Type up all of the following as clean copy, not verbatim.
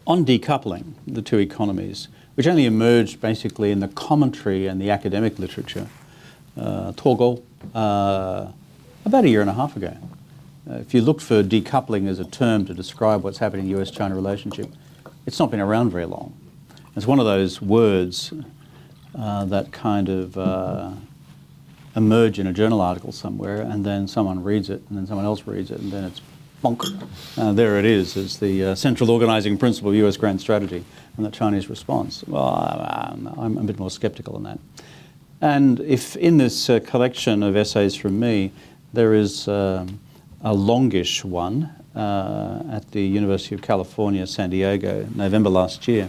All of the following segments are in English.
On decoupling the two economies, which only emerged basically in the commentary and the academic literature, Togo, about a year and a half ago. If you looked for decoupling as a term to describe what's happening in the US-China relationship, it's not been around very long. It's one of those words that kind of emerge in a journal article somewhere, and then someone reads it, and then someone else reads it, and then it's bonk. There it is, as the central organising principle of US grand strategy and the Chinese response. Well, I'm a bit more sceptical than that. And if in this collection of essays from me, there is a longish one at the University of California, San Diego, November last year,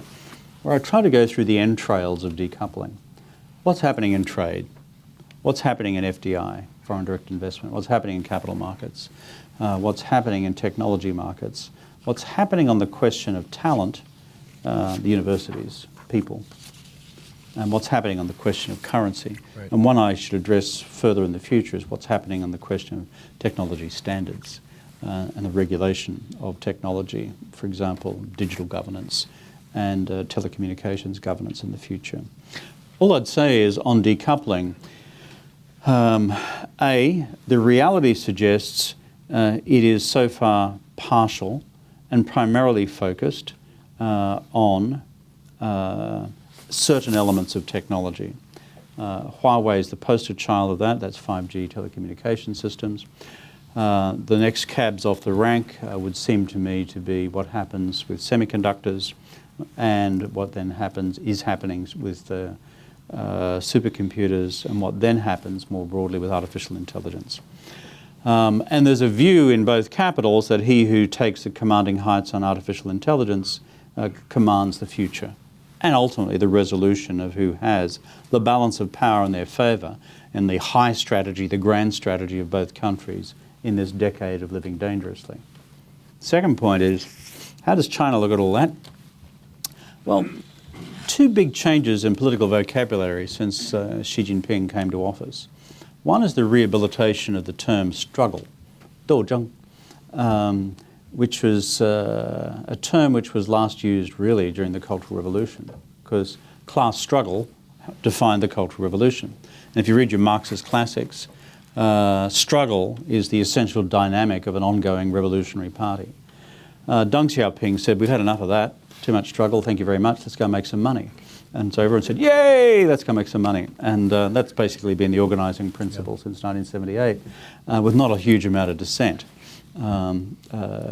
where I try to go through the entrails of decoupling. What's happening in trade? What's happening in FDI, foreign direct investment? What's happening in capital markets? What's happening in technology markets? What's happening on the question of talent, the universities, people? And what's happening on the question of currency? Right. And one I should address further in the future is what's happening on the question of technology standards and the regulation of technology, for example, digital governance and telecommunications governance in the future. All I'd say is on decoupling, the reality suggests it is so far partial and primarily focused on certain elements of technology. Huawei is the poster child of that. That's 5G telecommunication systems. The next cabs off the rank would seem to me to be what happens with semiconductors and what then is happening with supercomputers and what then happens more broadly with artificial intelligence. And there's a view in both capitals that he who takes the commanding heights on artificial intelligence commands the future, and ultimately the resolution of who has the balance of power in their favour and the high strategy, the grand strategy of both countries in this decade of living dangerously. Second point is, how does China look at all that? Well, two big changes in political vocabulary since Xi Jinping came to office. One is the rehabilitation of the term struggle, 斗争, which was a term which was last used really during the Cultural Revolution, because class struggle defined the Cultural Revolution. And if you read your Marxist classics, struggle is the essential dynamic of an ongoing revolutionary party. Deng Xiaoping said, we've had enough of that, too much struggle, thank you very much, let's go make some money. And so everyone said, yay, let's go make some money. And that's basically been the organising principle since 1978, with not a huge amount of dissent.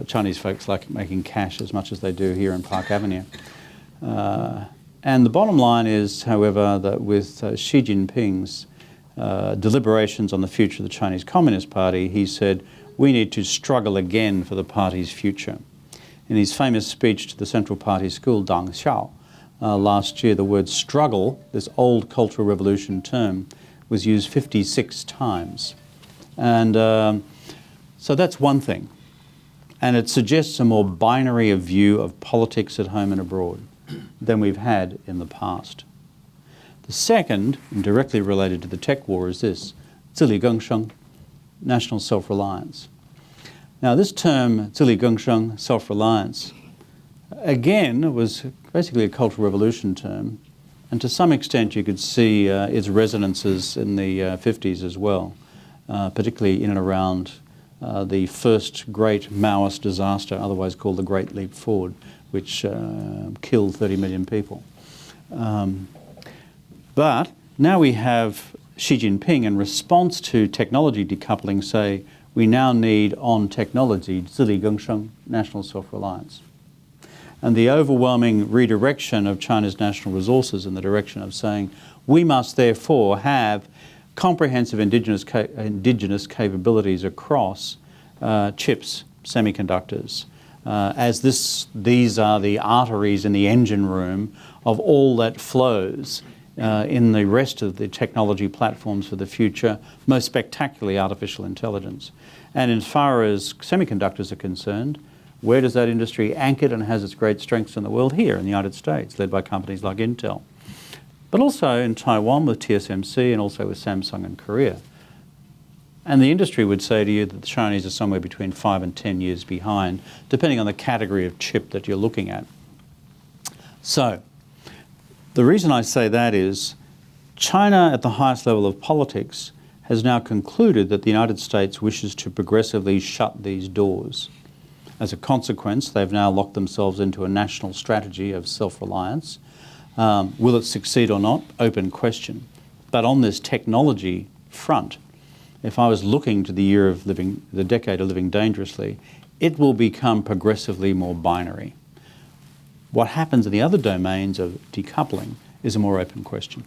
Chinese folks like making cash as much as they do here in Park Avenue. And the bottom line is, however, that with Xi Jinping's deliberations on the future of the Chinese Communist Party, he said, we need to struggle again for the party's future. In his famous speech to the Central Party School, Dang Xiao, last year, the word struggle, this old Cultural Revolution term, was used 56 times. And so that's one thing. And it suggests a more binary of view of politics at home and abroad than we've had in the past. The second, and directly related to the tech war, is this, 自力更生, national self-reliance. Now this term, 自力更生, self-reliance, again, was basically a Cultural Revolution term, and to some extent you could see its resonances in the 50s as well, particularly in and around the first great Maoist disaster, otherwise called the Great Leap Forward, which killed 30 million people. But now we have Xi Jinping, in response to technology decoupling, say we now need on technology 自力更生, national self-reliance. And the overwhelming redirection of China's national resources in the direction of saying we must therefore have comprehensive indigenous capabilities across chips, semiconductors, as these are the arteries in the engine room of all that flows in the rest of the technology platforms for the future, most spectacularly artificial intelligence. And as far as semiconductors are concerned, where does that industry anchored and has its great strengths in the world? Here in the United States, led by companies like Intel. But also in Taiwan with TSMC and also with Samsung in Korea. And the industry would say to you that the Chinese are somewhere between 5 and 10 years behind, depending on the category of chip that you're looking at. So, the reason I say that is China at the highest level of politics has now concluded that the United States wishes to progressively shut these doors. As a consequence, they've now locked themselves into a national strategy of self-reliance. Will it succeed or not? Open question. But on this technology front, if I was looking to the decade of living dangerously, it will become progressively more binary. What happens in the other domains of decoupling is a more open question.